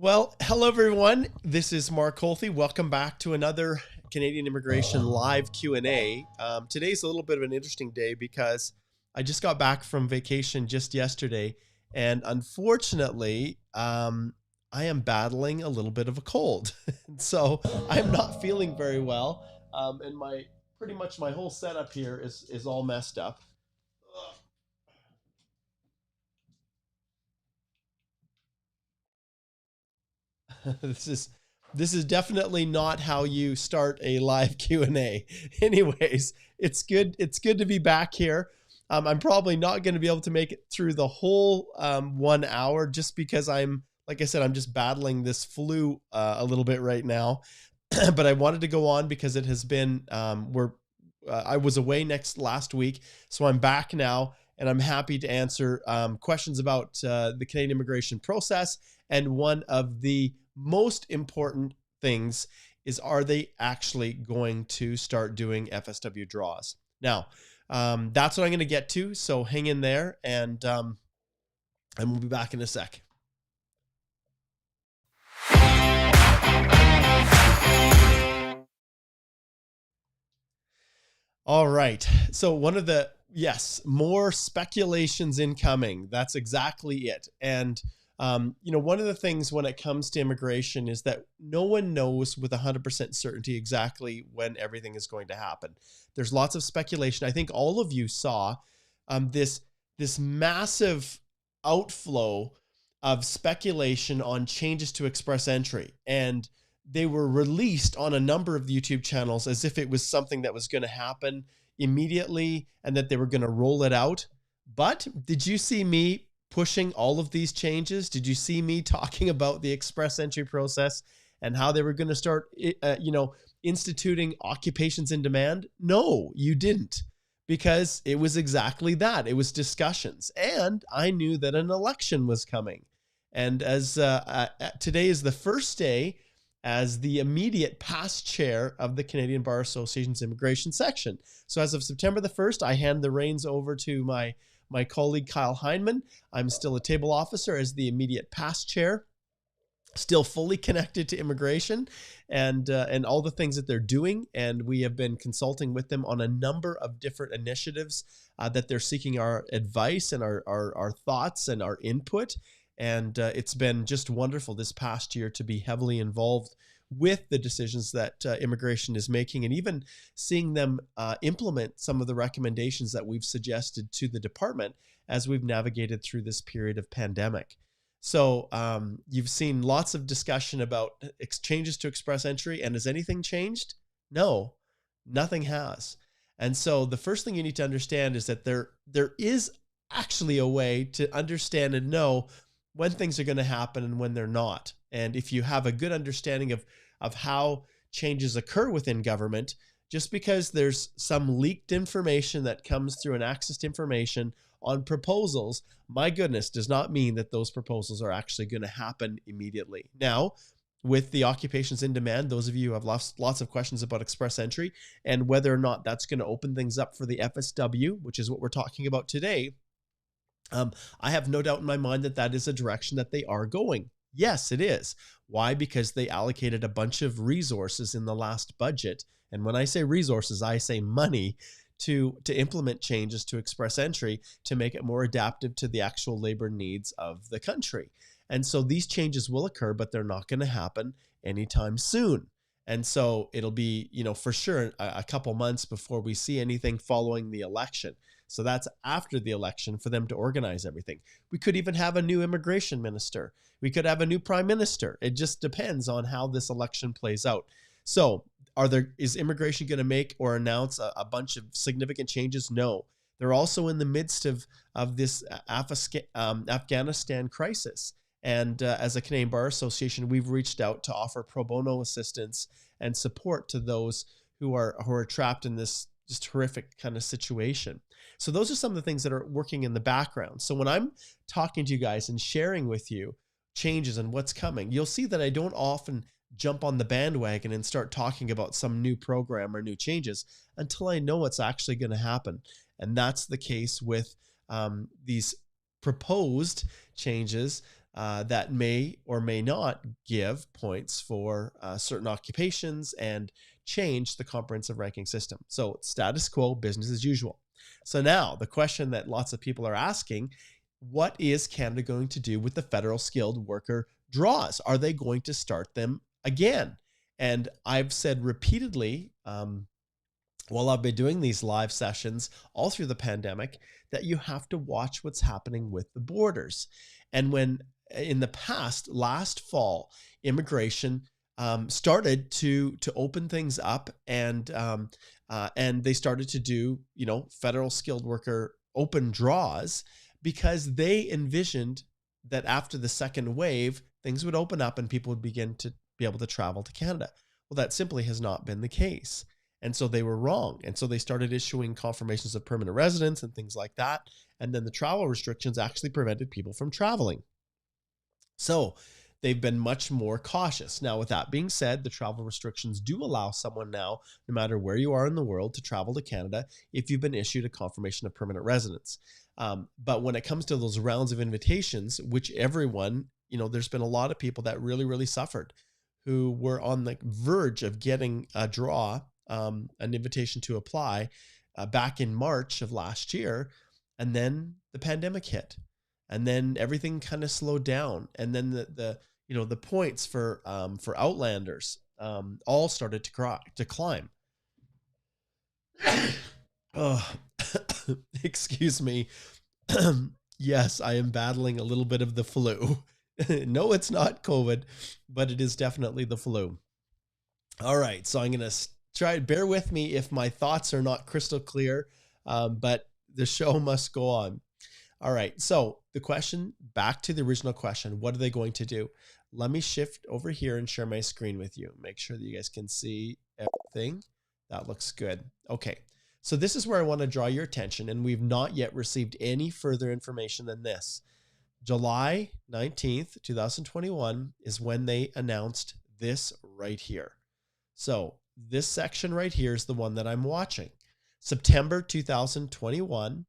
Well, hello everyone. This is Mark Holthe. Welcome back to another Canadian Immigration Live Q&A. Today's a little bit of an interesting day because I just got back from vacation just yesterday, and unfortunately, I am battling a little bit of a cold, so I'm not feeling very well, and my pretty much my whole setup here is all messed up. this is this is definitely not how you start a live Q&A. Anyways, it's good to be back here. I'm probably not going to be able to make it through the whole 1 hour just because like I said, I'm just battling this flu a little bit right now. But I wanted to go on because it has been I was away last week, so I'm back now, and I'm happy to answer questions about the Canadian immigration process. And one of the most important things is, are they actually going to start doing FSW draws? Now, that's what I'm going to get to. So hang in there, and we'll be back in a sec. All right. So more speculations incoming. That's exactly it. And one of the things when it comes to immigration is that no one knows with 100% certainty exactly when everything is going to happen. There's lots of speculation. I think all of you saw this massive outflow of speculation on changes to Express Entry, and they were released on a number of YouTube channels as if it was something that was going to happen immediately and that they were going to roll it out. But did you see me pushing all of these changes? Did you see me talking about the Express Entry process and how they were going to start, instituting occupations in demand? No, you didn't, because it was exactly that. It was discussions, and I knew that an election was coming. And as today is the first day as the immediate past chair of the Canadian Bar Association's immigration section. So as of September the 1st, I hand the reins over to my colleague, Kyle Heineman. I'm still a table officer as the immediate past chair, still fully connected to immigration and all the things that they're doing. And we have been consulting with them on a number of different initiatives that they're seeking our advice and our thoughts and our input. And it's been just wonderful this past year to be heavily involved with the decisions that immigration is making, and even seeing them implement some of the recommendations that we've suggested to the department as we've navigated through this period of pandemic. So you've seen lots of discussion about changes to Express Entry, and has anything changed? No, nothing has. And so the first thing you need to understand is that there is actually a way to understand and know when things are going to happen and when they're not. And if you have a good understanding of how changes occur within government, just because there's some leaked information that comes through and access to information on proposals, my goodness, does not mean that those proposals are actually going to happen immediately. Now, with the occupations in demand, those of you who have lots of questions about Express Entry and whether or not that's going to open things up for the FSW, which is what we're talking about today, I have no doubt in my mind that that is a direction that they are going. Yes, it is. Why? Because they allocated a bunch of resources in the last budget. And when I say resources, I say money to implement changes to Express Entry to make it more adaptive to the actual labor needs of the country. And so these changes will occur, but they're not going to happen anytime soon. And so it'll be, for sure a couple months before we see anything following the election. So that's after the election for them to organize everything. We could even have a new immigration minister. We could have a new prime minister. It just depends on how this election plays out. So is immigration going to make or announce a bunch of significant changes? No. They're also in the midst of this Afghanistan crisis. And as a Canadian Bar Association, we've reached out to offer pro bono assistance and support to those who are trapped in this just horrific kind of situation. So those are some of the things that are working in the background. So when I'm talking to you guys and sharing with you changes and what's coming, you'll see that I don't often jump on the bandwagon and start talking about some new program or new changes until I know what's actually going to happen. And that's the case with these proposed changes that may or may not give points for certain occupations and change the comprehensive ranking system. So status quo, business as usual. So now the question that lots of people are asking, what is Canada going to do with the federal skilled worker draws? Are they going to start them again? And I've said repeatedly, while I've been doing these live sessions all through the pandemic, that you have to watch what's happening with the borders. And when in the past, last fall, immigration started to open things up, and they started to do, federal skilled worker open draws, because they envisioned that after the second wave, things would open up and people would begin to be able to travel to Canada. Well, that simply has not been the case. And so they were wrong. And so they started issuing confirmations of permanent residence and things like that. And then the travel restrictions actually prevented people from traveling. So they've been much more cautious. Now, with that being said, the travel restrictions do allow someone now, no matter where you are in the world, to travel to Canada if you've been issued a confirmation of permanent residence. But when it comes to those rounds of invitations, which everyone, there's been a lot of people that really, really suffered, who were on the verge of getting a draw, an invitation to apply back in March of last year. And then the pandemic hit, and then everything kind of slowed down. And then the points for Outlanders all started to climb. Oh, excuse me. Yes, I am battling a little bit of the flu. No, it's not COVID, but it is definitely the flu. All right, so I'm going to try, bear with me if my thoughts are not crystal clear, but the show must go on. All right, so the question, back to the original question, what are they going to do? Let me shift over here and share my screen with you. Make sure that you guys can see everything. That looks good. Okay, so this is where I want to draw your attention, and we've not yet received any further information than this. July 19th, 2021 is when they announced this right here. So this section right here is the one that I'm watching. September 2021,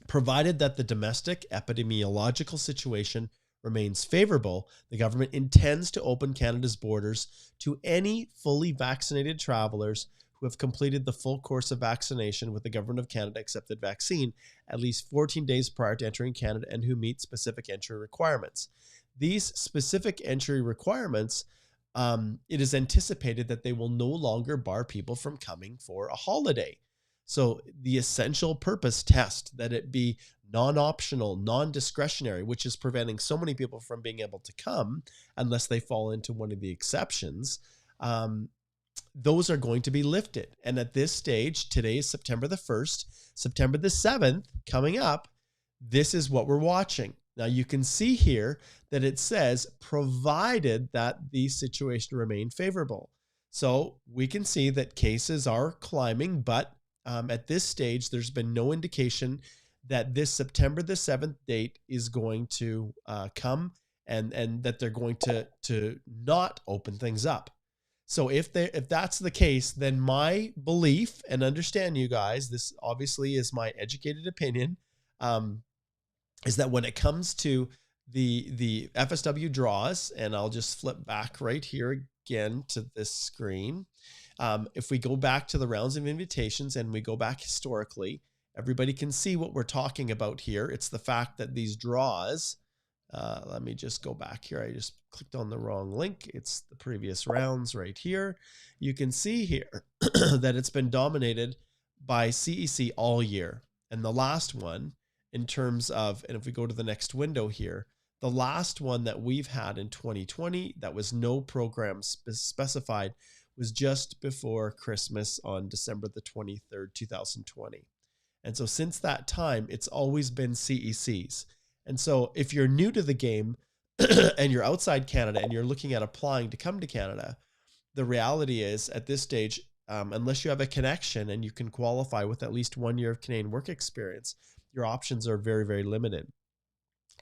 provided that the domestic epidemiological situation remains favorable, the government intends to open Canada's borders to any fully vaccinated travelers who have completed the full course of vaccination with the Government of Canada accepted vaccine at least 14 days prior to entering Canada and who meet specific entry requirements. These specific entry requirements, it is anticipated that they will no longer bar people from coming for a holiday. So the essential purpose test, that it be non-optional, non-discretionary, which is preventing so many people from being able to come unless they fall into one of the exceptions, those are going to be lifted. And at this stage, today is September the 1st, September the 7th coming up, this is what we're watching. Now you can see here that it says, provided that the situation remain favorable. So we can see that cases are climbing, but at this stage, there's been no indication that this September the 7th date is going to come, and that they're going to not open things up. So if that's the case, then my belief, and understand you guys, this obviously is my educated opinion, is that when it comes to the FSW draws, and I'll just flip back right here again to this screen. If we go back to the rounds of invitations and we go back historically, everybody can see what we're talking about here. It's the fact that these draws, let me just go back here. I just clicked on the wrong link. It's the previous rounds right here. You can see here that it's been dominated by CEC all year. And the last one, in terms of, and if we go to the next window here, the last one that we've had in 2020, that was no program specified, was just before Christmas on December the 23rd, 2020. And so since that time, it's always been CECs. And so if you're new to the game and you're outside Canada and you're looking at applying to come to Canada, the reality is at this stage, unless you have a connection and you can qualify with at least 1 year of Canadian work experience, your options are very, very limited.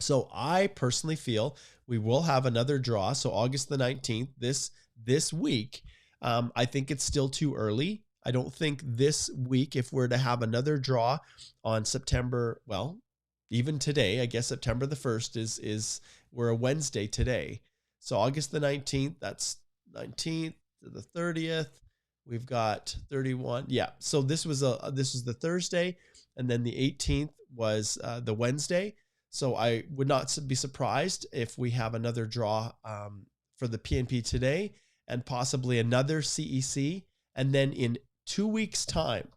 So I personally feel we will have another draw. So August the 19th, this week, I think it's still too early. I don't think this week, if we're to have another draw on September, well, even today, I guess September the 1st is we're a Wednesday today. So August the 19th, that's 19th to the 30th. We've got 31. Yeah. So this was the Thursday, and then the 18th was the Wednesday. So I would not be surprised if we have another draw for the PNP today, and possibly another CEC, and then in 2 weeks' time.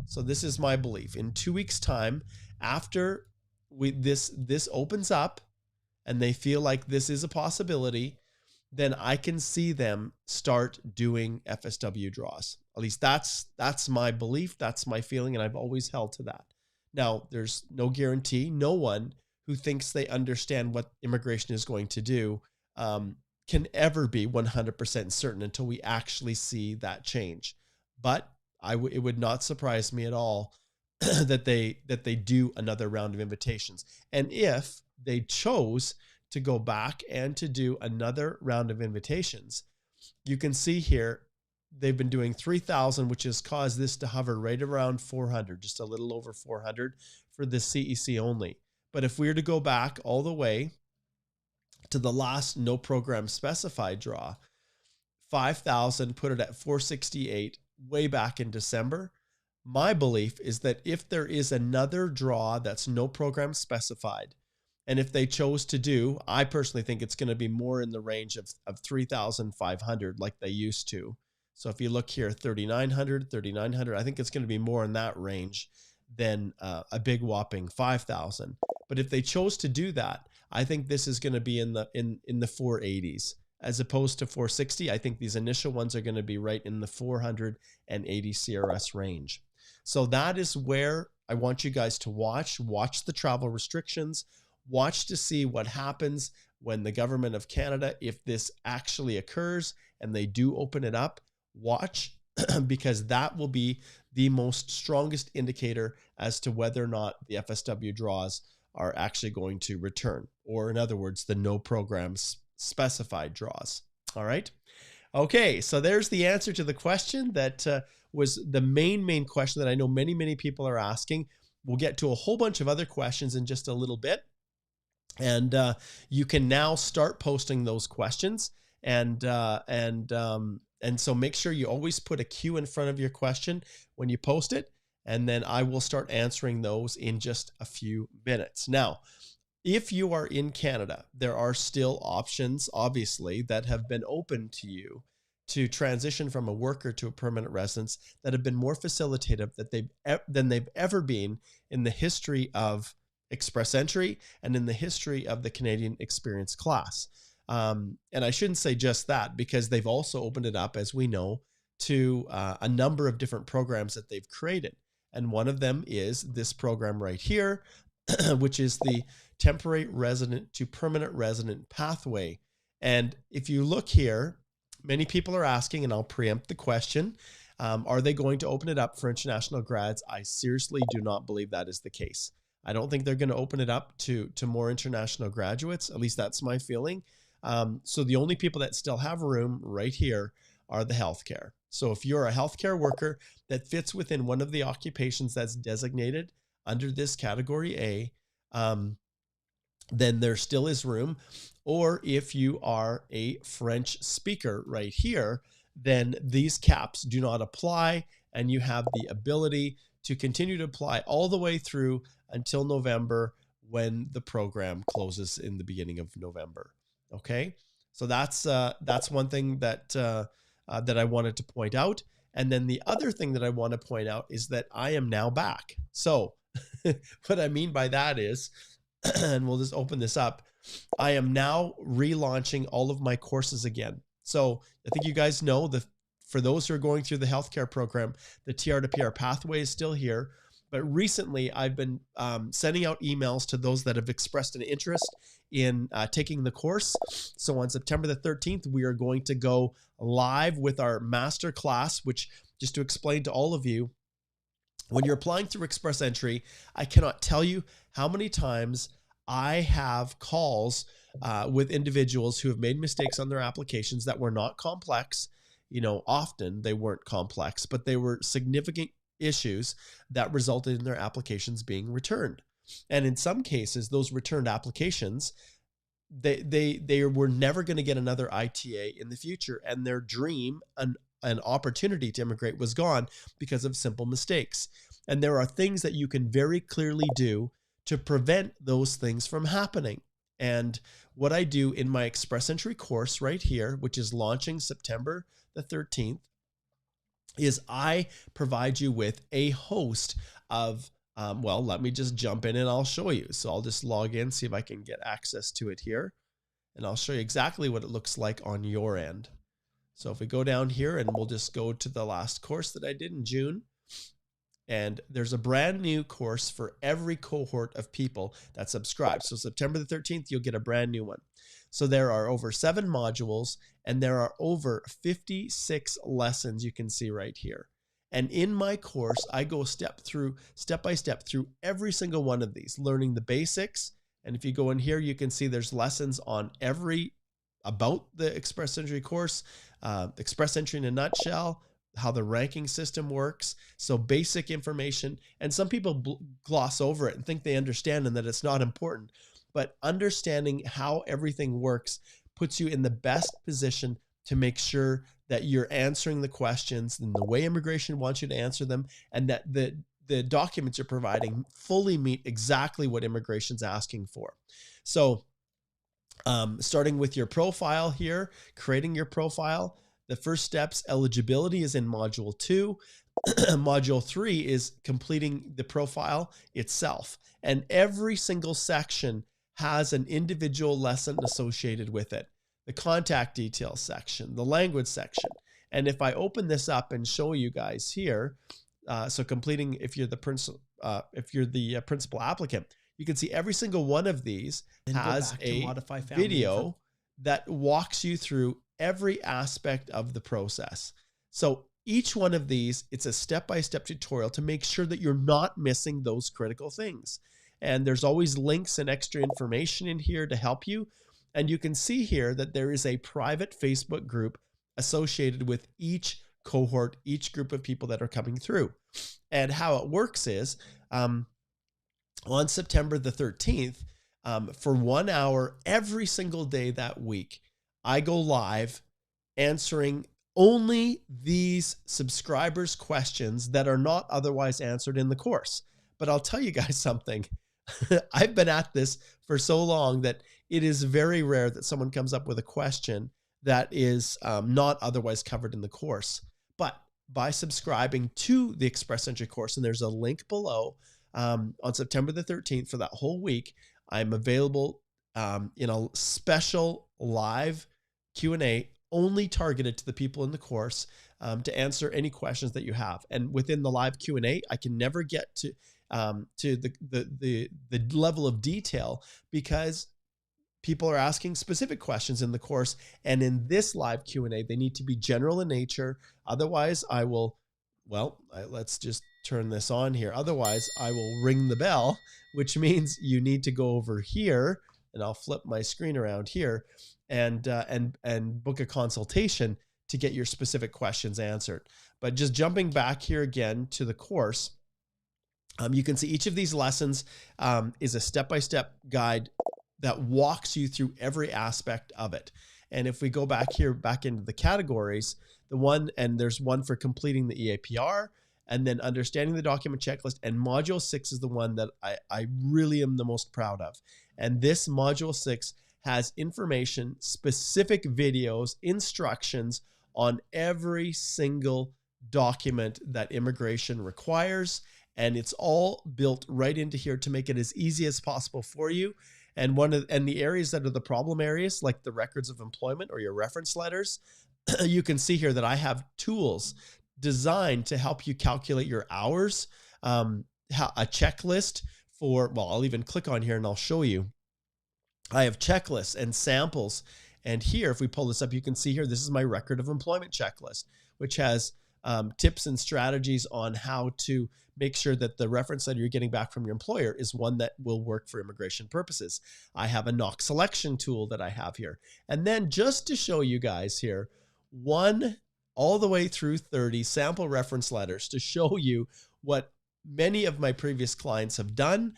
So this is my belief. In 2 weeks' time, after this opens up, and they feel like this is a possibility, then I can see them start doing FSW draws. At least that's my belief. That's my feeling. And I've always held to that. Now, there's no guarantee. No one who thinks they understand what immigration is going to do can ever be 100% certain until we actually see that change. But it would not surprise me at all that they do another round of invitations. And if they chose to go back and to do another round of invitations, you can see here they've been doing 3,000, which has caused this to hover right around 400, just a little over 400 for the CEC only. But if we were to go back all the way to the last no program specified draw, 5,000, put it at 468 way back in December. My belief is that if there is another draw that's no program specified, and if they chose to do, I personally think it's going to be more in the range of 3,500 like they used to. So if you look here, 3,900, I think it's going to be more in that range than a big whopping 5,000. But if they chose to do that, I think this is going to be in the 480s as opposed to 460. I think these initial ones are going to be right in the 480 CRS range. So that is where I want you guys to watch the travel restrictions, watch to see what happens when the government of Canada, if this actually occurs and they do open it up, watch because that will be the most strongest indicator as to whether or not the FSW draws are actually going to return, or in other words, the no programs specified draws. All right. Okay. So there's the answer to the question that was the main question that I know many people are asking. We'll get to a whole bunch of other questions in just a little bit. And you can now start posting those questions, and so make sure you always put a Q in front of your question when you post it, and then I will start answering those in just a few minutes. Now, if you are in Canada, there are still options, obviously, that have been open to you to transition from a worker to a permanent residence that have been more facilitative than they've ever been in the history of Express Entry and in the history of the Canadian Experience class. And I shouldn't say just that, because they've also opened it up, as we know, to a number of different programs that they've created. And one of them is this program right here, which is the temporary resident to permanent resident pathway. And if you look here, many people are asking, and I'll preempt the question, are they going to open it up for international grads? I seriously do not believe that is the case. I don't think they're going to open it up to more international graduates. At least that's my feeling. So the only people that still have room right here are the healthcare. So if you're a healthcare worker that fits within one of the occupations that's designated under this category A, then there still is room. Or if you are a French speaker right here, then these caps do not apply, and you have the ability to continue to apply all the way through until November, when the program closes in the beginning of November. Okay, so that's one thing that I wanted to point out. And then the other thing that I want to point out is that I am now back. So what I mean by that is, and we'll just open this up, I am now relaunching all of my courses again. So I think you guys know, for those who are going through the healthcare program, the TR to PR pathway is still here. But recently, I've been sending out emails to those that have expressed an interest in taking the course. So on September the 13th, we are going to go live with our master class, which, just to explain to all of you, when you're applying through Express Entry, I cannot tell you how many times I have calls with individuals who have made mistakes on their applications that were not complex. You know, often they weren't complex, but they were significant issues that resulted in their applications being returned. And in some cases, those returned applications, they were never going to get another ITA in the future, and their dream, an opportunity to immigrate, was gone because of simple mistakes. And there are things that you can very clearly do to prevent those things from happening. And what I do in my Express Entry course right here, which is launching September the 13th, is I provide you with a host of, well, let me just jump in and I'll show you. So I'll just log in, see if I can get access to it here, and I'll show you exactly what it looks like on your end. So if we go down here, and we'll just go to the last course that I did in June, and there's a brand new course for every cohort of people that subscribe. So September the 13th, you'll get a brand new one. So there are over 7 modules, and there are over 56 lessons you can see right here. And in my course, I go step by step through every single one of these, learning the basics. And if you go in here, you can see there's lessons on about the Express Entry course, Express Entry in a nutshell, how the ranking system works. So basic information. And some people gloss over it and think they understand and that it's not important. But understanding how everything works puts you in the best position to make sure that you're answering the questions in the way immigration wants you to answer them, and that the documents you're providing fully meet exactly what immigration's asking for. So starting with your profile here, creating your profile, the first steps, eligibility, is in module 2. Module 3 is completing the profile itself. And every single section has an individual lesson associated with it. The contact details section, the language section. And if I open this up and show you guys here, so completing, if you're the principal applicant, you can see every single one of these has a video that walks you through every aspect of the process. So each one of these, it's a step-by-step tutorial to make sure that you're not missing those critical things. And there's always links and extra information in here to help you. And you can see here that there is a private Facebook group associated with each cohort, each group of people that are coming through. And how it works is, on September the 13th, for 1 hour every single day that week, I go live answering only these subscribers' questions that are not otherwise answered in the course. But I'll tell you guys something. I've been at this for so long that it is very rare that someone comes up with a question that is not otherwise covered in the course. But by subscribing to the Express Entry course, and there's a link below, on September the 13th for that whole week, I'm available in a special live Q&A only targeted to the people in the course, to answer any questions that you have. And within the live Q&A, I can never get to the level of detail because people are asking specific questions in the course. And in this live Q&A, they need to be general in nature. Otherwise, I will, let's just turn this on here. Otherwise, I will ring the bell, which means you need to go over here, and I'll flip my screen around here and book a consultation to get your specific questions answered. But just jumping back here again to the course, you can see each of these lessons is a step-by-step guide that walks you through every aspect of it. And if we go back here, back into the categories, there's one for completing the EAPR, and then understanding the document checklist, and module 6 is the one that I really am the most proud of. And this module 6 has information, specific videos, instructions on every single document that immigration requires. And it's all built right into here to make it as easy as possible for you. And the areas that are the problem areas, like the records of employment or your reference letters, you can see here that I have tools designed to help you calculate your hours, a checklist for, I'll even click on here and I'll show you. I have checklists and samples. And here, if we pull this up, you can see here, this is my record of employment checklist, which has tips and strategies on how to make sure that the reference letter you're getting back from your employer is one that will work for immigration purposes. I have a NOC selection tool that I have here. And then just to show you guys here, 1 all the way through 30 sample reference letters to show you what many of my previous clients have done.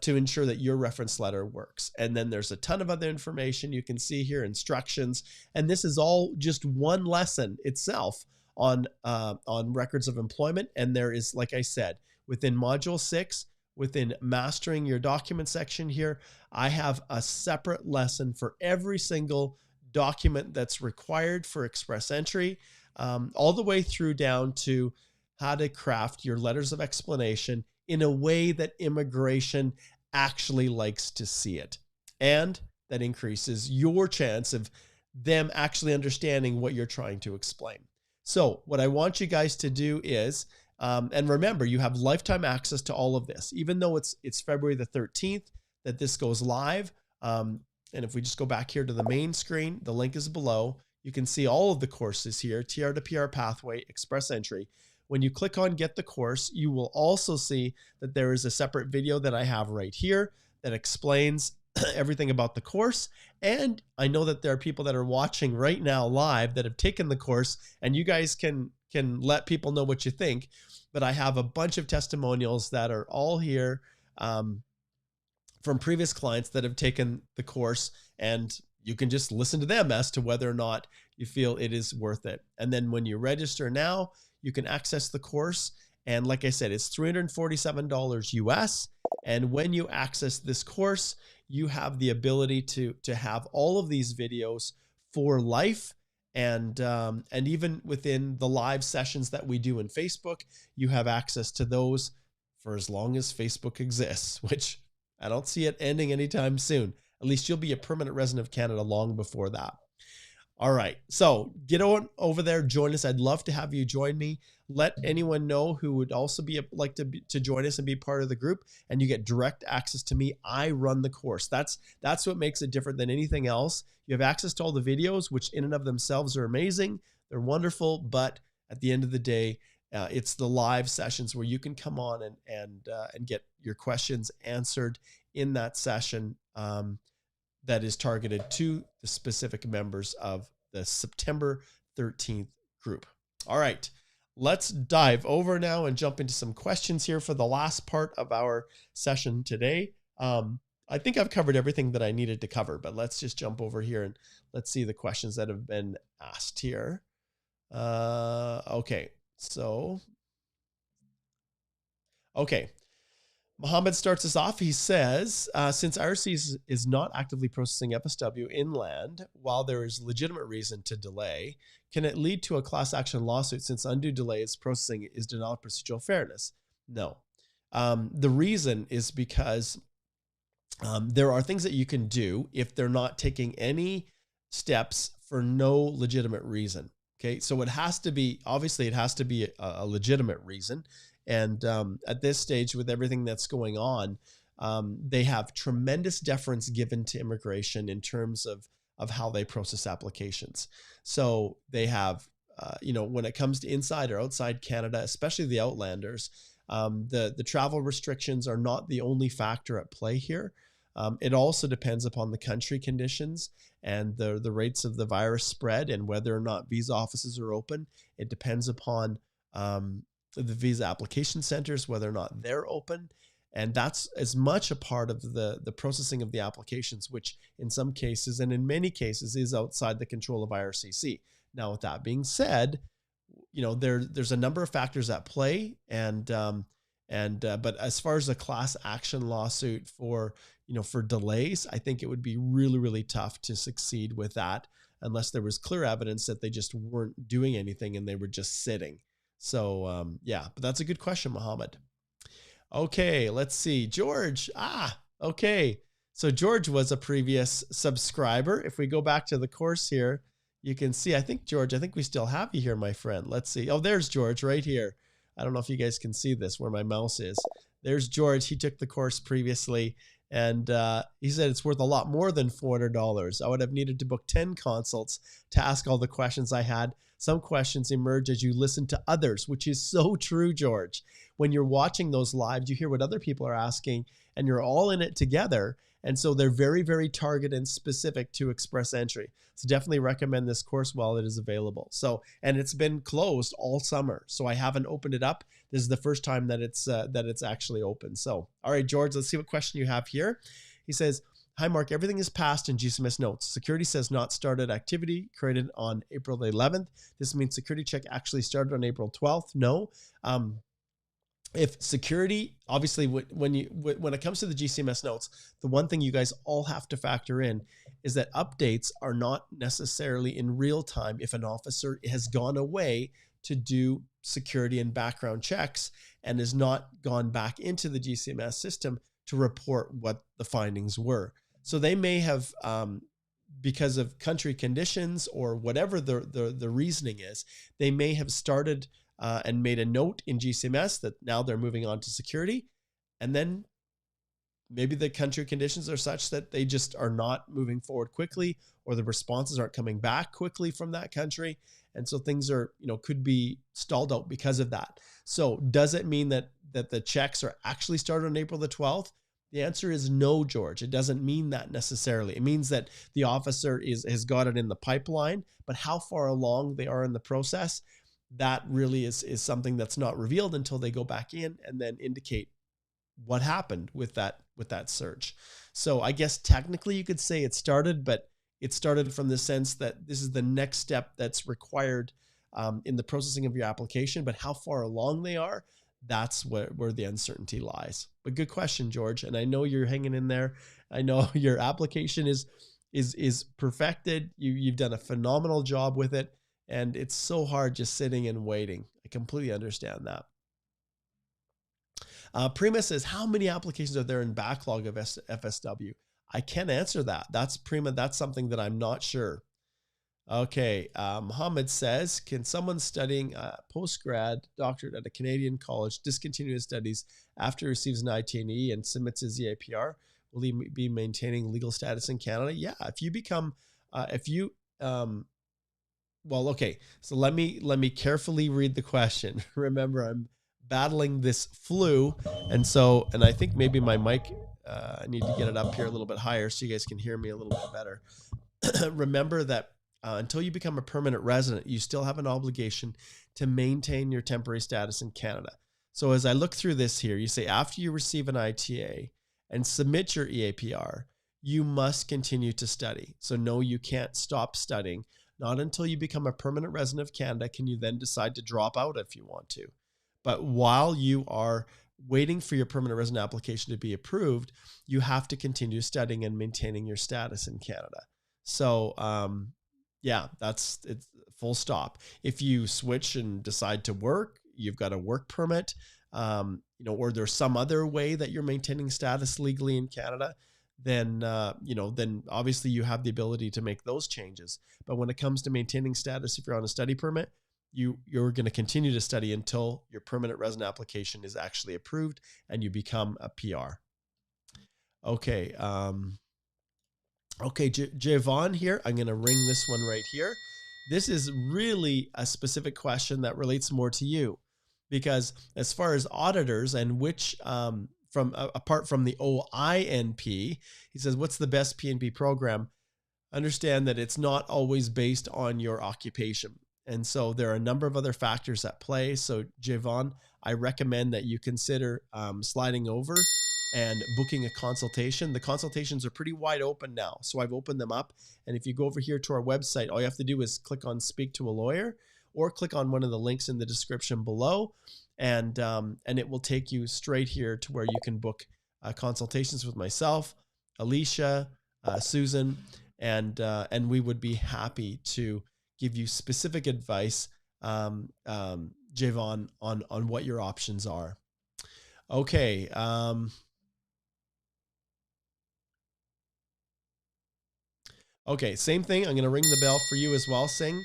to ensure that your reference letter works. And then there's a ton of other information you can see here, instructions, and this is all just one lesson itself on records of employment. And there is, like I said, within Module 6, within Mastering Your Document section here, I have a separate lesson for every single document that's required for express entry, all the way through down to how to craft your letters of explanation in a way that immigration actually likes to see it. And that increases your chance of them actually understanding what you're trying to explain. So what I want you guys to do is, and remember, you have lifetime access to all of this, even though it's February the 13th that this goes live. And if we just go back here to the main screen, the link is below. You can see all of the courses here, TR to PR pathway, express entry. When you click on get the course, you will also see that there is a separate video that I have right here that explains everything about the course. And I know that there are people that are watching right now live that have taken the course, and you guys can let people know what you think. But I have a bunch of testimonials that are all here from previous clients that have taken the course, and you can just listen to them as to whether or not you feel it is worth it. And then when you register now, you can access the course. And like I said, it's $347 US. And when you access this course, you have the ability to have all of these videos for life. And even within the live sessions that we do in Facebook, you have access to those for as long as Facebook exists, which I don't see it ending anytime soon. At least you'll be a permanent resident of Canada long before that. All right, so get on over there, join us. I'd love to have you join me. Let anyone know who would also like to join us and be part of the group, and you get direct access to me. I run the course. That's what makes it different than anything else. You have access to all the videos, which in and of themselves are amazing. They're wonderful, but at the end of the day, it's the live sessions where you can come on and get your questions answered in that session. That is targeted to the specific members of the September 13th group. All right, let's dive over now and jump into some questions here for the last part of our session today. I think I've covered everything that I needed to cover, but let's just jump over here and let's see the questions that have been asked here. Okay. Mohammed starts us off. He says, since IRC is not actively processing FSW inland while there is legitimate reason to delay, can it lead to a class action lawsuit since undue delay is processing is denial of procedural fairness? No. The reason is because there are things that you can do if they're not taking any steps for no legitimate reason. Okay, so it has to be, obviously it has to be a legitimate reason. And at this stage, with everything that's going on, they have tremendous deference given to immigration in terms of how they process applications. So they have, when it comes to inside or outside Canada, especially the Outlanders, the travel restrictions are not the only factor at play here. It also depends upon the country conditions and the rates of the virus spread and whether or not visa offices are open. It depends upon the visa application centers, whether or not they're open. And that's as much a part of the processing of the applications, which in some cases and in many cases is outside the control of IRCC. Now, with that being said, there's a number of factors at play, but as far as a class action lawsuit for delays, I think it would be really, really tough to succeed with that unless there was clear evidence that they just weren't doing anything and they were just sitting. So, yeah, but that's a good question, Mohammed. Okay, let's see. George. Okay. So George was a previous subscriber. If we go back to the course here, you can see, George, I think we still have you here, my friend. Let's see. Oh, there's George right here. I don't know if you guys can see this where my mouse is. There's George. He took the course previously. And he said it's worth a lot more than $400. I would have needed to book 10 consults to ask all the questions I had. Some questions emerge as you listen to others, which is so true, George. When you're watching those lives, you hear what other people are asking, and you're all in it together. And so they're very, very targeted and specific to express entry. So definitely recommend this course while it is available. So, and it's been closed all summer, so I haven't opened it up. This is the first time that it's actually open. So, all right, George, let's see what question you have here. He says, "Hi, Mark. Everything is passed in GCMS notes. Security says not started activity created on April the 11th. This means security check actually started on April 12th. No. If security, obviously, when it comes to the GCMS notes, the one thing you guys all have to factor in is that updates are not necessarily in real time if an officer has gone away to do security and background checks and has not gone back into the GCMS system to report what the findings were. So they may have, because of country conditions or whatever the reasoning is, they may have started and made a note in GCMS that now they're moving on to security. And then maybe the country conditions are such that they just are not moving forward quickly, or the responses aren't coming back quickly from that country. And so things are, could be stalled out because of that. So does it mean that the checks are actually started on April the 12th? The answer is no, George. It doesn't mean that necessarily. It means that the officer has got it in the pipeline, but how far along they are in the process, that really is something that's not revealed until they go back in and then indicate what happened with that search. So I guess technically you could say it started, but it started from the sense that this is the next step that's required in the processing of your application. But how far along they are, that's where the uncertainty lies. But good question, George. And I know you're hanging in there. I know your application is perfected. You've done a phenomenal job with it. And it's so hard just sitting and waiting. I completely understand that. Prima says, how many applications are there in backlog of FSW? I can't answer that. That's Prima. That's something that I'm not sure. Okay. Mohammed says, can someone studying post-grad doctorate at a Canadian college discontinue his studies after he receives an ITNE and submits his EAPR? Will he be maintaining legal status in Canada? Yeah. If you become, well, okay. So let me carefully read the question. Remember, I'm battling this flu. And I think maybe my mic, I need to get it up here a little bit higher so you guys can hear me a little bit better. Remember that until you become a permanent resident, you still have an obligation to maintain your temporary status in Canada. So as I look through this here, you say after you receive an ITA and submit your EAPR, you must continue to study. So no, you can't stop studying. Not until you become a permanent resident of Canada can you then decide to drop out if you want to. But while you are waiting for your permanent resident application to be approved, you have to continue studying and maintaining your status in Canada. So, yeah, it's full stop. If you switch and decide to work, you've got a work permit, or there's some other way that you're maintaining status legally in Canada, then, then obviously you have the ability to make those changes. But when it comes to maintaining status, if you're on a study permit, you're going to continue to study until your permanent resident application is actually approved and you become a PR. Okay. Okay, Javon here. I'm going to ring this one right here. This is really a specific question that relates more to you, because as far as auditors and which, apart from the OINP, he says, what's the best PNP program? Understand that it's not always based on your occupation. And so there are a number of other factors at play. So Javon, I recommend that you consider sliding over and booking a consultation. The consultations are pretty wide open now. So I've opened them up. And if you go over here to our website, all you have to do is click on Speak to a Lawyer, or click on one of the links in the description below. And it will take you straight here to where you can book consultations with myself, Alicia, Susan, and we would be happy to give you specific advice, Javon, on what your options are. Okay. Okay, same thing. I'm going to ring the bell for you as well, Singh.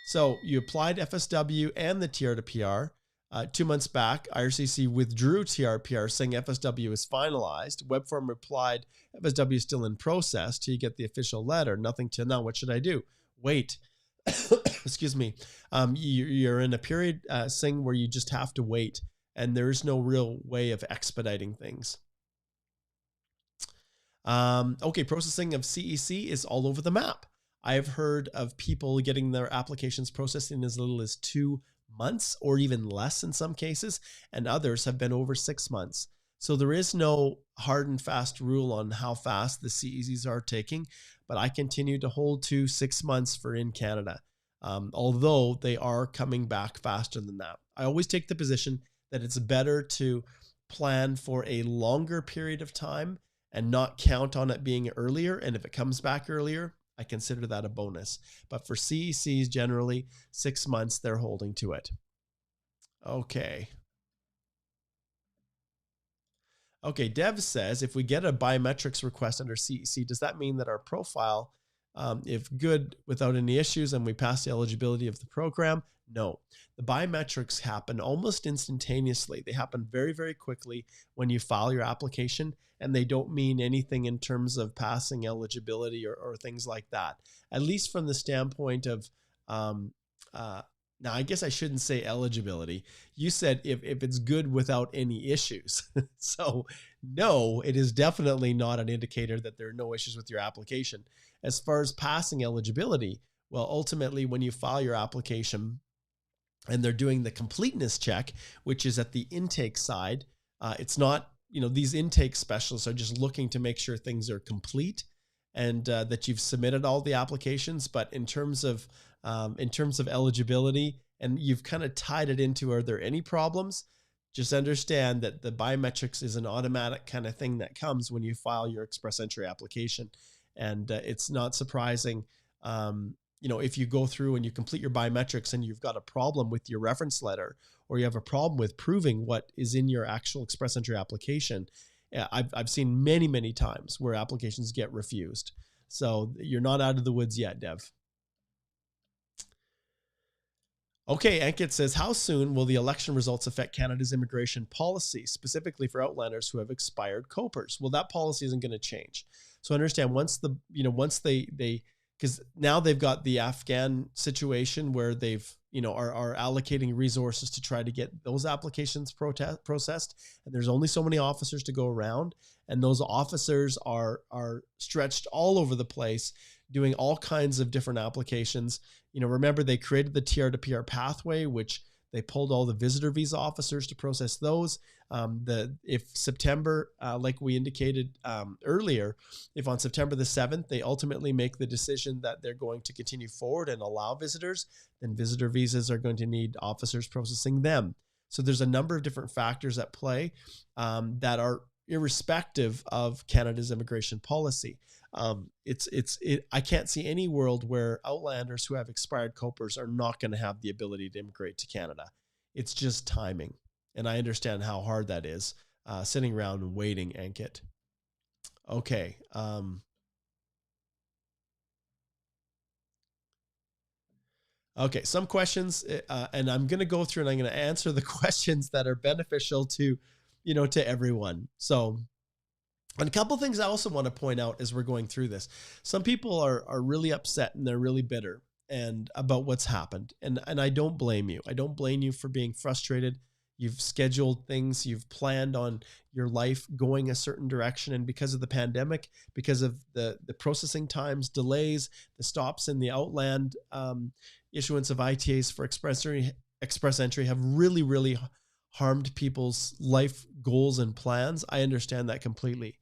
So you applied FSW and the TR to PR. 2 months back, IRCC withdrew TR-PR saying FSW is finalized. Webform replied, FSW is still in process till you get the official letter. Nothing till now. What should I do? Wait. Excuse me. You're in a period, Singh, where you just have to wait, and there is no real way of expediting things. Okay, processing of CEC is all over the map. I have heard of people getting their applications processed in as little as 2 months or even less in some cases, and others have been over 6 months. So there is no hard and fast rule on how fast the CECs are taking, but I continue to hold to 6 months for in Canada, although they are coming back faster than that. I always take the position that it's better to plan for a longer period of time and not count on it being earlier. And if it comes back earlier, I consider that a bonus. But for CECs, generally 6 months, they're holding to it. Okay. Okay, Dev says, if we get a biometrics request under CEC, does that mean that our profile, if good without any issues and we pass the eligibility of the program? No. The biometrics happen almost instantaneously. They happen very, very quickly when you file your application, and they don't mean anything in terms of passing eligibility or things like that, at least from the standpoint of um, now, I guess I shouldn't say eligibility. You said if it's good without any issues. So, no, it is definitely not an indicator that there are no issues with your application. As far as passing eligibility, well, ultimately, when you file your application and they're doing the completeness check, which is at the intake side, it's not, these intake specialists are just looking to make sure things are complete and that you've submitted all the applications. But in terms of eligibility, and you've kind of tied it into, are there any problems? Just understand that the biometrics is an automatic kind of thing that comes when you file your Express Entry application. And it's not surprising, if you go through and you complete your biometrics and you've got a problem with your reference letter, or you have a problem with proving what is in your actual Express Entry application. I've seen many, many times where applications get refused. So you're not out of the woods yet, Dev. Okay, Ankit says, how soon will the election results affect Canada's immigration policy, specifically for Outlanders who have expired COPRs? Well, that policy isn't going to change. So understand once they because now they've got the Afghan situation where they've, are allocating resources to try to get those applications processed. And there's only so many officers to go around. And those officers are stretched all over the place, doing all kinds of different applications. Remember, they created the TR to PR pathway, which they pulled all the visitor visa officers to process those. If September, like we indicated earlier, if on September the 7th, they ultimately make the decision that they're going to continue forward and allow visitors, then visitor visas are going to need officers processing them. So there's a number of different factors at play that are irrespective of Canada's immigration policy. I can't see any world where Outlanders who have expired COPRs are not going to have the ability to immigrate to Canada. It's just timing. And I understand how hard that is, sitting around and waiting, Ankit. Okay. Okay, some questions, and I'm going to go through and I'm going to answer the questions that are beneficial to, to everyone. So, and a couple of things I also want to point out as we're going through this. Some people are really upset and they're really bitter and about what's happened. And I don't blame you. I don't blame you for being frustrated. You've scheduled things, you've planned on your life going a certain direction. And because of the pandemic, because of the processing times, delays, the stops in the Outland issuance of ITAs for Express Entry have really, really harmed people's life goals and plans. I understand that completely.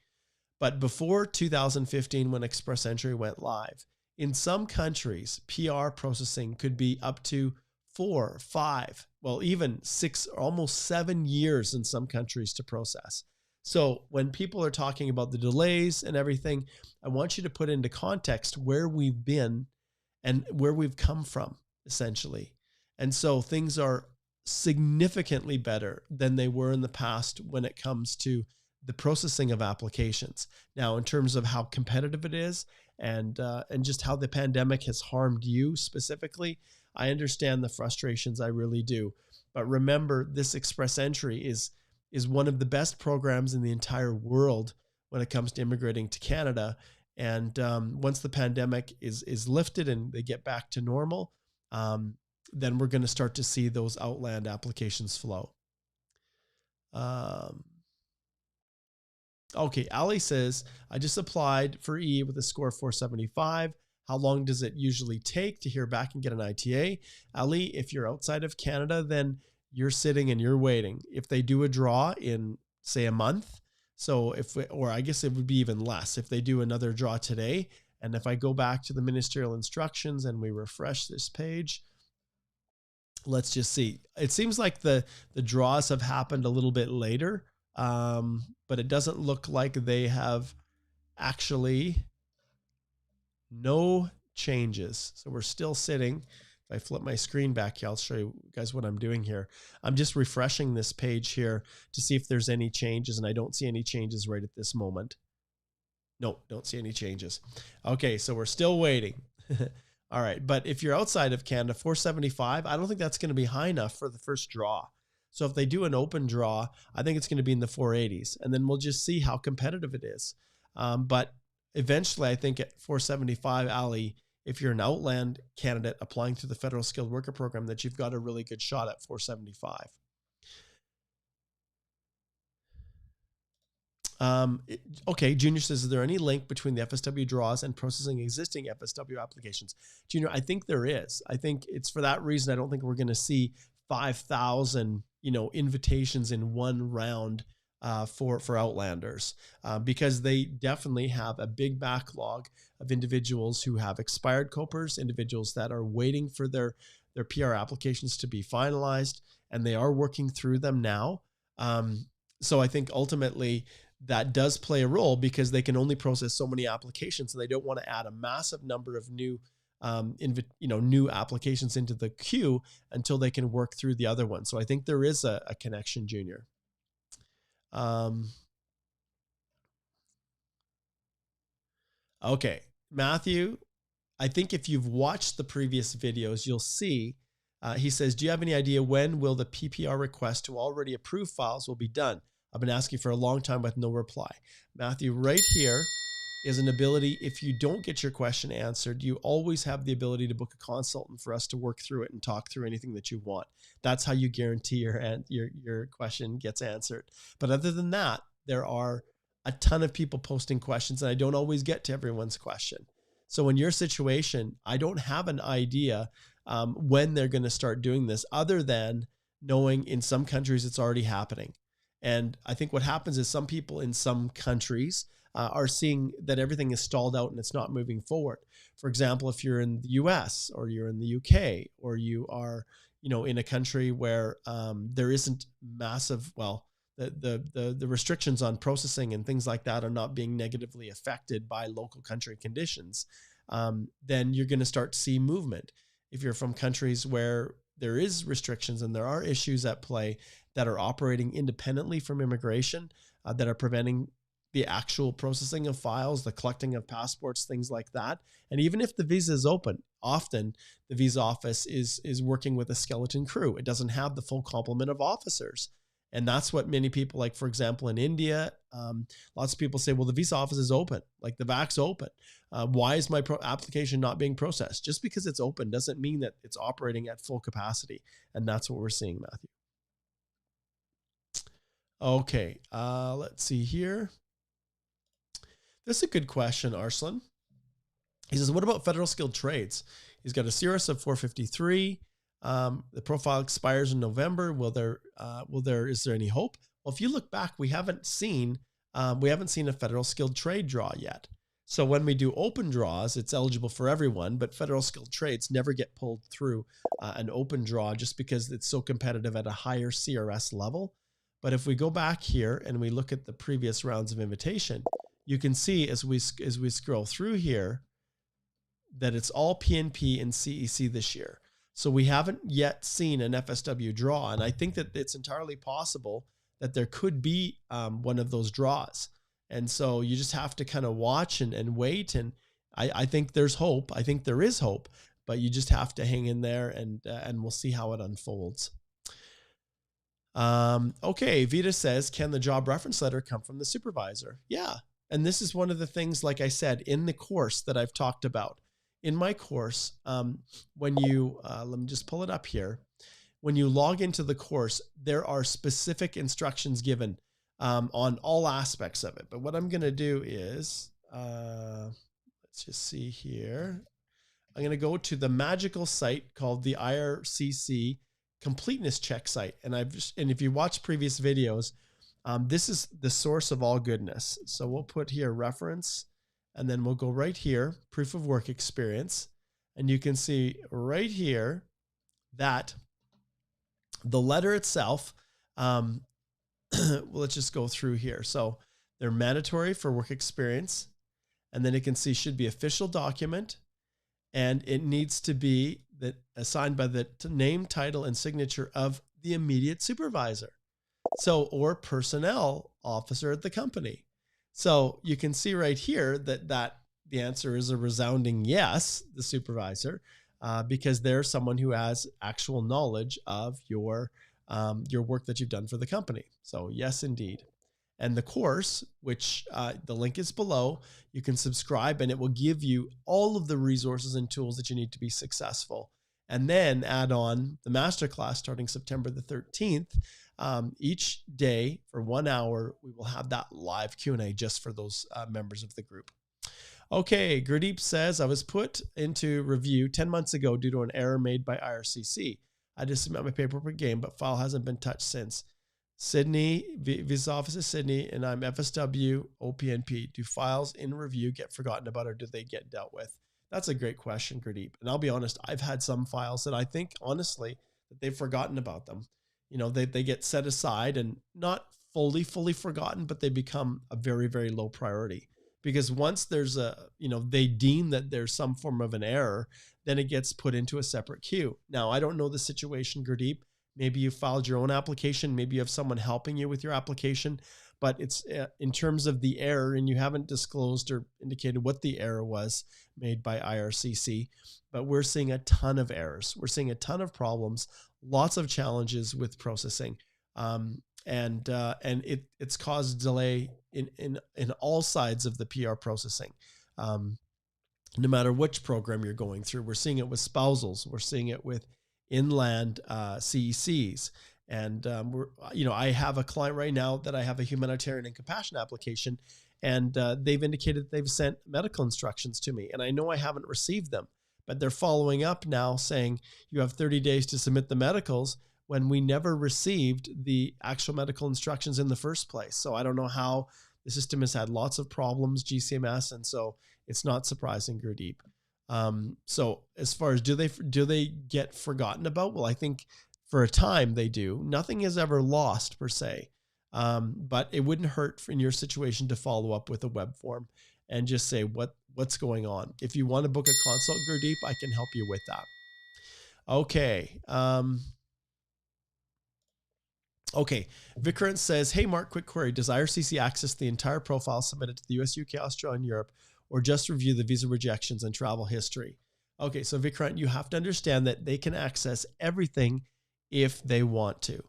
But before 2015, when Express Entry went live, in some countries, PR processing could be up to 4, 5, well, even 6, almost 7 years in some countries to process. So when people are talking about the delays and everything, I want you to put into context where we've been and where we've come from, essentially. And so things are significantly better than they were in the past when it comes to the processing of applications. Now, in terms of how competitive it is and just how the pandemic has harmed you specifically, I understand the frustrations. I really do. But remember, this Express Entry is one of the best programs in the entire world when it comes to immigrating to Canada. And once the pandemic is lifted and they get back to normal, then we're going to start to see those Outland applications flow. Okay, Ali says, I just applied for E with a score of 475. How long does it usually take to hear back and get an ITA? Ali, if you're outside of Canada, then you're sitting and you're waiting. If they do a draw in, say, a month, or I guess it would be even less if they do another draw today. And if I go back to the ministerial instructions and we refresh this page, let's just see. It seems like the draws have happened a little bit later, but it doesn't look like they have actually no changes. So we're still sitting. If I flip my screen back here, I'll show you guys what I'm doing here. I'm just refreshing this page here to see if there's any changes, and I don't see any changes right at this moment. No, don't see any changes. Okay, so we're still waiting. All right, but if you're outside of Canada, 475, I don't think that's going to be high enough for the first draw. So if they do an open draw, I think it's going to be in the 480s, and then we'll just see how competitive it is. But eventually, I think at 475, Ali, if you're an Outland candidate applying through the Federal Skilled Worker Program, that you've got a really good shot at 475. Okay, Junior says, is there any link between the FSW draws and processing existing FSW applications? Junior, I think there is. I think it's for that reason I don't think we're going to see 5,000, invitations in one round for Outlanders, because they definitely have a big backlog of individuals who have expired COPRs, individuals that are waiting for their PR applications to be finalized, and they are working through them now. So I think ultimately that does play a role because they can only process so many applications, and they don't want to add a massive number of new new applications into the queue until they can work through the other ones. So I think there is a connection, Junior. Okay, Matthew, I think if you've watched the previous videos, you'll see, he says, do you have any idea when will the PPR request to already approved files will be done? I've been asking for a long time with no reply. Matthew, right here is an ability. If you don't get your question answered, you always have the ability to book a consultant for us to work through it and talk through anything that you want. That's how you guarantee your question gets answered. But other than that, there are a ton of people posting questions, and I don't always get to everyone's question. So in your situation, I don't have an idea when they're going to start doing this, other than knowing in some countries it's already happening. And I think what happens is some people in some countries are seeing that everything is stalled out and it's not moving forward. For example, if you're in the US or you're in the UK, or you are, in a country where there isn't massive, the restrictions on processing and things like that are not being negatively affected by local country conditions, then you're going to start to see movement. If you're from countries where there is restrictions and there are issues at play that are operating independently from immigration, that are preventing the actual processing of files, the collecting of passports, things like that. And even if the visa is open, often the visa office is working with a skeleton crew. It doesn't have the full complement of officers. And that's what many people, like, for example, in India, lots of people say, well, the visa office is open, like the VAC's open. Why is my application not being processed? Just because it's open doesn't mean that it's operating at full capacity. And that's what we're seeing, Matthew. Okay, let's see here. This is a good question, Arslan. He says, what about federal skilled trades? He's got a CRS of 453. The profile expires in November. Is there any hope? Well, if you look back, we haven't seen a federal skilled trade draw yet. So when we do open draws, it's eligible for everyone, but federal skilled trades never get pulled through an open draw just because it's so competitive at a higher CRS level. But if we go back here and we look at the previous rounds of invitation, you can see as we scroll through here that it's all PNP and CEC this year. So we haven't yet seen an FSW draw. And I think that it's entirely possible that there could be one of those draws. And so you just have to kind of watch and wait. And I think there's hope. I think there is hope, but you just have to hang in there, and we'll see how it unfolds. Okay, Vita says, can the job reference letter come from the supervisor? Yeah. And this is one of the things, like I said, in the course that I've talked about. In my course, when you, let me just pull it up here. When you log into the course, there are specific instructions given on all aspects of it. But what I'm going to do is, let's just see here. I'm going to go to the magical site called the IRCC completeness check site. And if you watch previous videos, this is the source of all goodness. So we'll put here reference, and then we'll go right here, proof of work experience. And you can see right here that the letter itself, well, let's just go through here. So they're mandatory for work experience. And then you can see should be official document. And it needs to be assigned by the name, title, and signature of the immediate supervisor. So, or personnel officer at the company. So you can see right here that the answer is a resounding yes, the supervisor, because they're someone who has actual knowledge of your work that you've done for the company. So yes, indeed. And the course, which the link is below, you can subscribe and it will give you all of the resources and tools that you need to be successful. And then add on the masterclass starting September the 13th. Each day for 1 hour, we will have that live Q&A just for those members of the group. Okay, Gurdeep says, I was put into review 10 months ago due to an error made by IRCC. I just submit my paperwork again, but file hasn't been touched since. Sydney, visa office is Sydney, and I'm FSW, OPNP. Do files in review get forgotten about, or do they get dealt with? That's a great question, Gurdeep. And I'll be honest, I've had some files that I think, honestly, that they've forgotten about them. You know, they get set aside and not fully forgotten, but they become a very, very low priority. Because once there's they deem that there's some form of an error, then it gets put into a separate queue. Now, I don't know the situation, Gurdeep. Maybe you filed your own application. Maybe you have someone helping you with your application, but it's in terms of the error, and you haven't disclosed or indicated what the error was made by IRCC, but we're seeing a ton of errors. We're seeing a ton of problems, lots of challenges with processing. And it's caused delay in all sides of the PR processing. No matter which program you're going through, we're seeing it with spousals. We're seeing it with inland CECs. And I have a client right now that I have a humanitarian and compassion application, and they've indicated they've sent medical instructions to me, and I know I haven't received them, but they're following up now saying you have 30 days to submit the medicals, when we never received the actual medical instructions in the first place. So I don't know how the system has had lots of problems, GCMS, and so it's not surprising, Gurdeep. So as far as do they get forgotten about? Well, I think for a time they do. Nothing is ever lost per se, but it wouldn't hurt in your situation to follow up with a web form and just say what's going on. If you want to book a consult, Gurdeep, I can help you with that. Okay. Okay, Vikrant says, hey, Mark, quick query. Does IRCC access the entire profile submitted to the US, UK, Australia, and Europe, or just review the visa rejections and travel history? Okay, so Vikrant, you have to understand that they can access everything if they want to.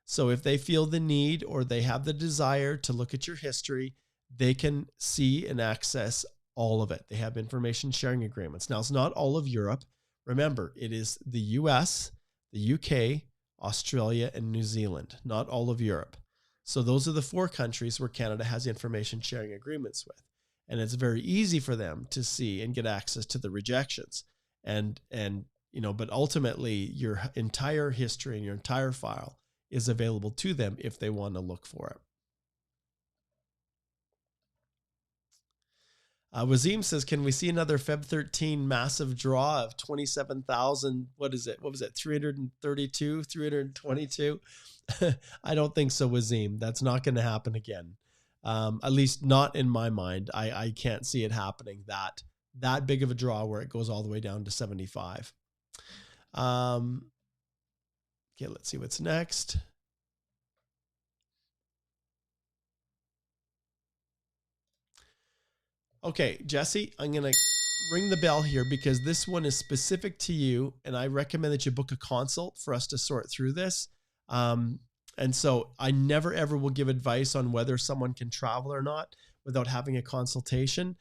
So if they feel the need or they have the desire to look at your history, they can see and access all of it. They have information sharing agreements. Now, it's not all of Europe. Remember, it is the US, the UK, Australia, and New Zealand, not all of Europe. So those are the 4 countries where Canada has information sharing agreements with. And it's very easy for them to see and get access to the rejections. But ultimately your entire history and your entire file is available to them if they want to look for it. Wazim says, can we see another Feb 13 massive draw of 27,000? What is it? What was it? 332, 322? I don't think so, Wazim. That's not going to happen again. At least not in my mind. I can't see it happening that big of a draw where it goes all the way down to 75. Okay, let's see what's next. Okay, Jesse, I'm going to ring the bell here because this one is specific to you, and I recommend that you book a consult for us to sort through this. And so I never, ever will give advice on whether someone can travel or not without having a consultation,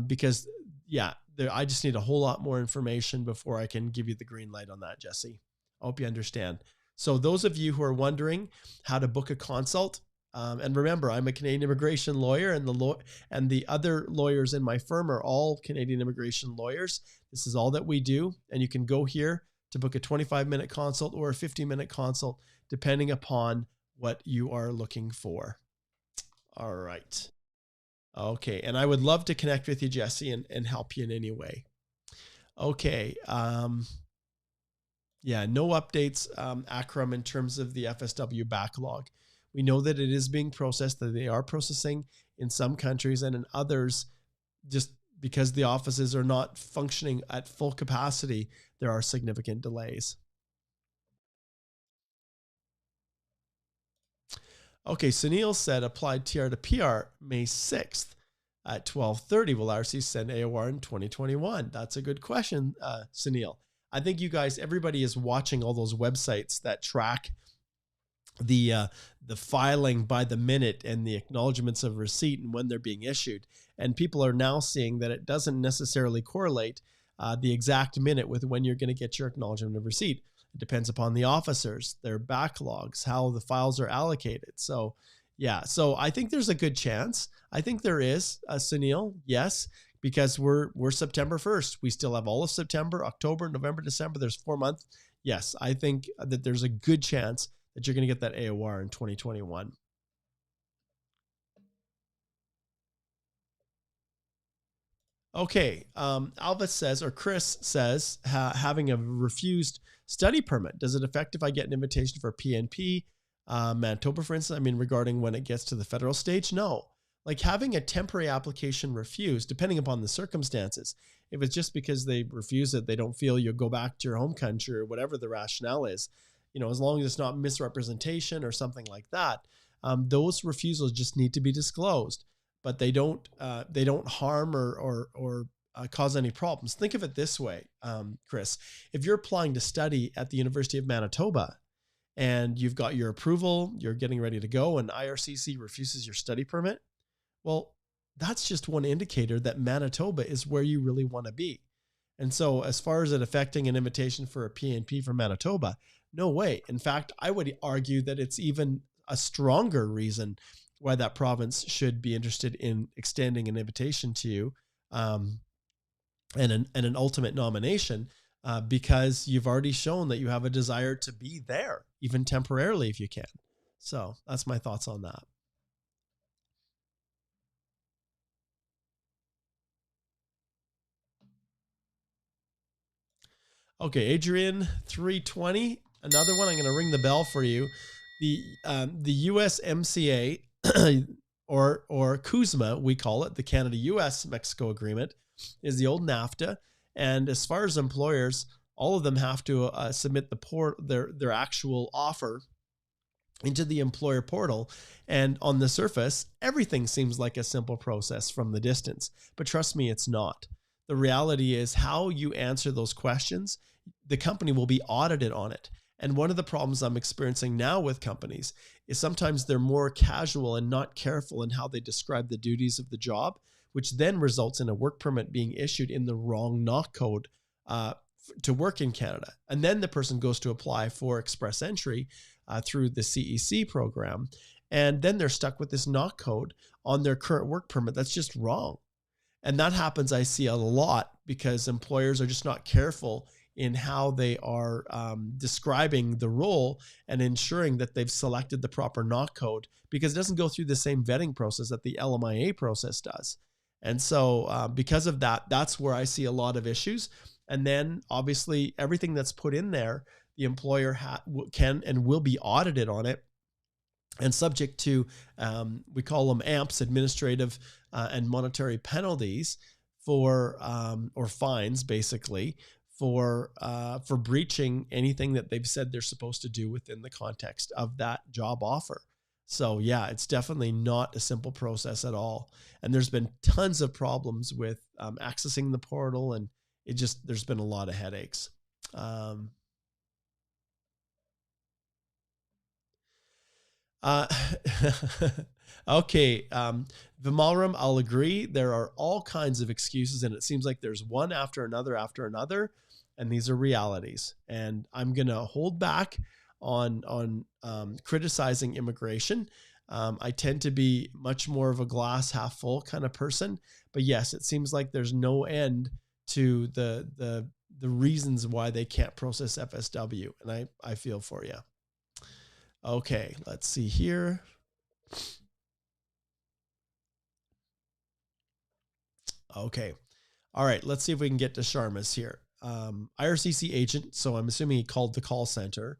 because, I just need a whole lot more information before I can give you the green light on that, Jesse. I hope you understand. So those of you who are wondering how to book a consult, And remember, I'm a Canadian immigration lawyer, and the other lawyers in my firm are all Canadian immigration lawyers. This is all that we do. And you can go here to book a 25-minute consult or a 50-minute consult, depending upon what you are looking for. All right. Okay. And I would love to connect with you, Jesse, and help you in any way. Okay. Yeah, no updates, Akram, in terms of the FSW backlog. We know that it is being processed, that they are processing in some countries, and in others, just because the offices are not functioning at full capacity, there are significant delays. Okay, Sunil said applied TR to PR May 6th at 12:30. Will RC send AOR in 2021? That's a good question, Sunil. I think you guys, everybody is watching all those websites that track the filing by the minute and the acknowledgments of receipt and when they're being issued. And people are now seeing that it doesn't necessarily correlate the exact minute with when you're going to get your acknowledgement of receipt. It depends upon the officers, their backlogs, how the files are allocated. So yeah, so I think there's a good chance. I think there is, Sunil, yes, because we're September 1st. We still have all of September, October, November, December. There's 4 months. Yes, I think that there's a good chance that you're going to get that AOR in 2021. Okay, Alva says, or Chris says, having a refused study permit, does it affect if I get an invitation for PNP, Manitoba, for instance? I mean, regarding when it gets to the federal stage? No. Like having a temporary application refused, depending upon the circumstances. If it's just because they refuse it, they don't feel you'll go back to your home country or whatever the rationale is, as long as it's not misrepresentation or something like that, those refusals just need to be disclosed, but they don't harm or cause any problems. Think of it this way, Chris. If you're applying to study at the University of Manitoba and you've got your approval, you're getting ready to go, and IRCC refuses your study permit, well, that's just one indicator that Manitoba is where you really want to be. And so as far as it affecting an invitation for a PNP from Manitoba, no way. In fact, I would argue that it's even a stronger reason why that province should be interested in extending an invitation to you and an ultimate nomination because you've already shown that you have a desire to be there, even temporarily if you can. So that's my thoughts on that. Okay, Adrian 320, another one. I'm going to ring the bell for you. The USMCA or CUSMA, we call it, the Canada-US-Mexico Agreement, is the old NAFTA. And as far as employers, all of them have to submit their actual offer into the employer portal. And on the surface, everything seems like a simple process from the distance. But trust me, it's not. The reality is how you answer those questions, the company will be audited on it. And one of the problems I'm experiencing now with companies is sometimes they're more casual and not careful in how they describe the duties of the job, which then results in a work permit being issued in the wrong NOC code to work in Canada. And then the person goes to apply for express entry through the CEC program. And then they're stuck with this NOC code on their current work permit. That's just wrong. And that happens, I see a lot, because employers are just not careful in how they are describing the role and ensuring that they've selected the proper NOC code, because it doesn't go through the same vetting process that the LMIA process does. And so because of that, that's where I see a lot of issues. And then obviously everything that's put in there, the employer can and will be audited on it and subject to, we call them AMPs, administrative and monetary penalties for, or fines basically, for breaching anything that they've said they're supposed to do within the context of that job offer. So yeah, it's definitely not a simple process at all. And there's been tons of problems with accessing the portal, and there's been a lot of headaches. Okay. Vimalram, I'll agree. There are all kinds of excuses, and it seems like there's one after another, and these are realities. And I'm going to hold back on criticizing immigration I tend to be much more of a glass half full kind of person, but yes, it seems like there's no end to the reasons why they can't process FSW, and I feel for you. Okay, let's see here. Okay. All right, let's see if we can get to Sharma's here. IRCC agent, so I'm assuming he called the call center.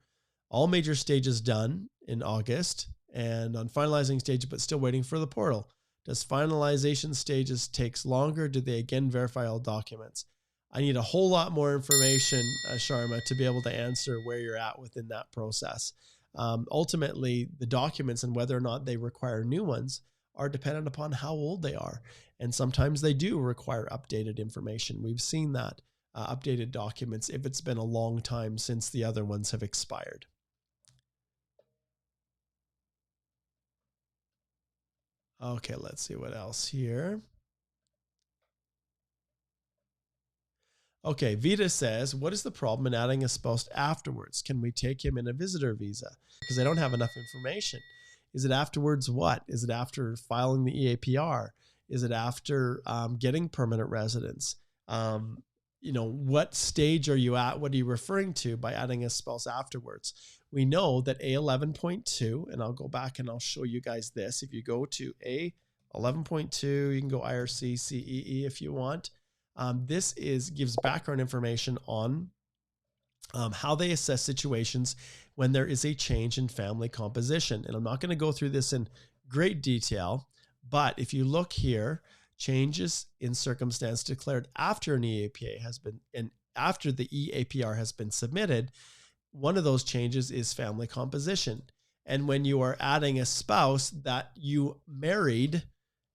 All major stages done in August and on finalizing stage, but still waiting for the portal. Does finalization stages takes longer? Do they again verify all documents? I need a whole lot more information, Sharma, to be able to answer where you're at within that process. Ultimately, the documents and whether or not they require new ones are dependent upon how old they are. And sometimes they do require updated information. We've seen that, updated documents, if it's been a long time since the other ones have expired. Okay, let's see what else here. Okay, Vita says, what is the problem in adding a spouse afterwards? Can we take him in a visitor visa? Because I don't have enough information. Is it afterwards what? Is it after filing the EAPR? Is it after getting permanent residence? What stage are you at? What are you referring to by adding a spouse afterwards? We know that A11.2, and I'll go back and I'll show you guys this. If you go to A11.2, you can go IRC CEE if you want. This gives background information on how they assess situations when there is a change in family composition. And I'm not going to go through this in great detail, but if you look here, changes in circumstance declared after an EAPA has been, and after the EAPR has been submitted, one of those changes is family composition. And when you are adding a spouse that you married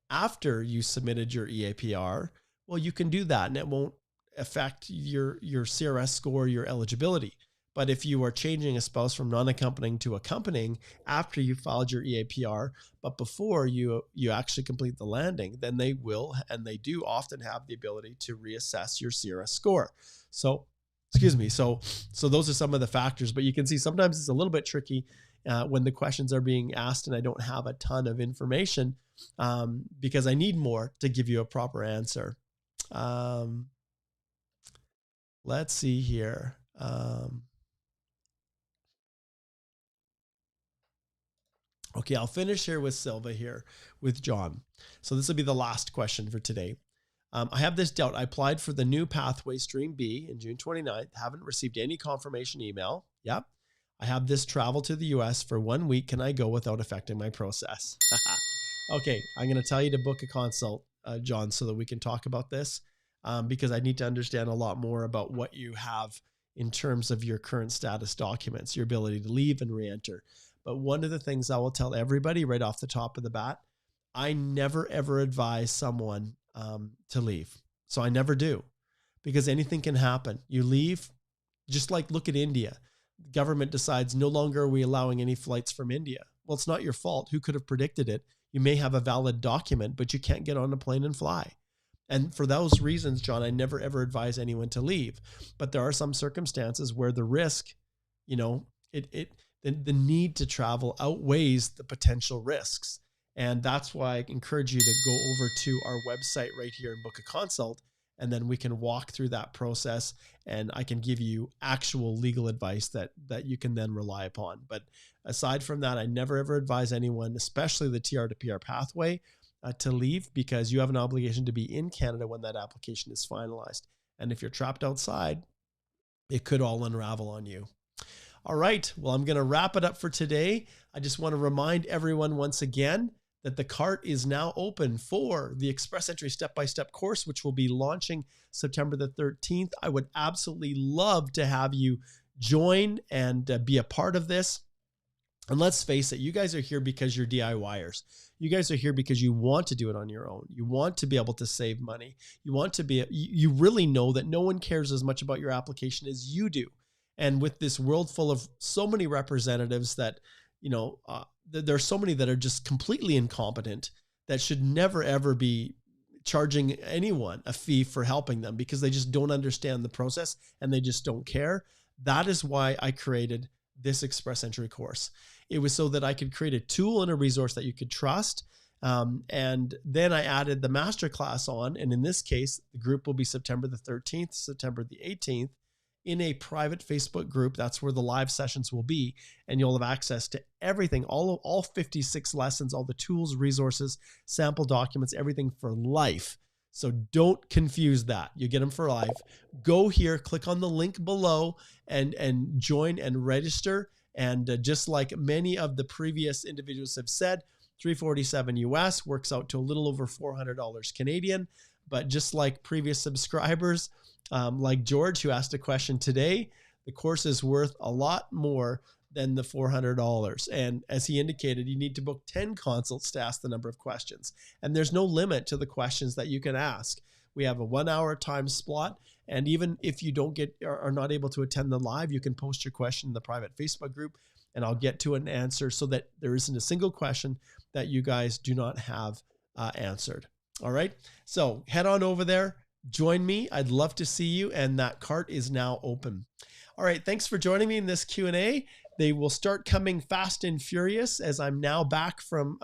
after you submitted your EAPR, well, you can do that and it won't affect your CRS score, your eligibility. But if you are changing a spouse from non-accompanying to accompanying after you filed your EAPR, but before you actually complete the landing, then they will, and they do often have the ability to reassess your CRS score. So, excuse me. So those are some of the factors, but you can see sometimes it's a little bit tricky when the questions are being asked and I don't have a ton of information because I need more to give you a proper answer. Let's see here. Okay, I'll finish here with Silva here with John. So this will be the last question for today. I have this doubt. I applied for the new pathway stream B in June 29th. Haven't received any confirmation email. Yep. I have this travel to the US for 1 week. Can I go without affecting my process? Okay, I'm going to tell you to book a consult, John, so that we can talk about this because I need to understand a lot more about what you have in terms of your current status documents, your ability to leave and re-enter. But one of the things I will tell everybody right off the top of the bat, I never, ever advise someone to leave. So I never do because anything can happen. You leave, just like look at India. The government decides no longer are we allowing any flights from India. Well, it's not your fault. Who could have predicted it? You may have a valid document, but you can't get on a plane and fly. And for those reasons, John, I never, ever advise anyone to leave. But there are some circumstances where the risk, the need to travel outweighs the potential risks. And that's why I encourage you to go over to our website right here and book a consult. And then we can walk through that process and I can give you actual legal advice that you can then rely upon. But aside from that, I never ever advise anyone, especially the TR to PR pathway, to leave because you have an obligation to be in Canada when that application is finalized. And if you're trapped outside, it could all unravel on you. All right, well, I'm going to wrap it up for today. I just want to remind everyone once again that the cart is now open for the Express Entry Step-by-Step course, which will be launching September the 13th. I would absolutely love to have you join and be a part of this. And let's face it, you guys are here because you're DIYers. You guys are here because you want to do it on your own. You want to be able to save money. You want to be, you really know that no one cares as much about your application as you do. And with this world full of so many representatives that, there are so many that are just completely incompetent that should never, ever be charging anyone a fee for helping them because they just don't understand the process and they just don't care. That is why I created this Express Entry course. It was so that I could create a tool and a resource that you could trust. And then I added the masterclass on. And in this case, the group will be September the 13th, September the 18th in a private Facebook group. That's where the live sessions will be. And you'll have access to everything, all 56 lessons, all the tools, resources, sample documents, everything for life. So don't confuse that. You get them for life. Go here, click on the link below and join and register. And just like many of the previous individuals have said, $347 US works out to a little over $400 Canadian. But just like previous subscribers, like George, who asked a question today, the course is worth a lot more than the $400. And as he indicated, you need to book 10 consults to ask the number of questions. And there's no limit to the questions that you can ask. We have a 1 hour time slot. And even if you don't are not able to attend the live, you can post your question in the private Facebook group and I'll get to an answer so that there isn't a single question that you guys do not have answered. All right. So head on over there. Join me. I'd love to see you. And that cart is now open. All right. Thanks for joining me in this Q&A. They will start coming fast and furious as I'm now back from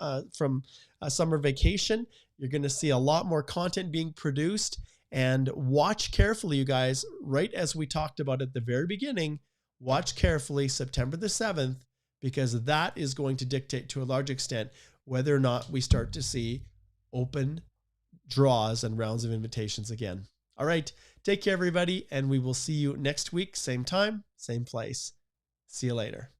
summer vacation. You're going to see a lot more content being produced, and watch carefully, you guys, right as we talked about at the very beginning, watch carefully September the 7th, because that is going to dictate to a large extent whether or not we start to see open draws and rounds of invitations again. All right. Take care, everybody. And we will see you next week. Same time, same place. See you later.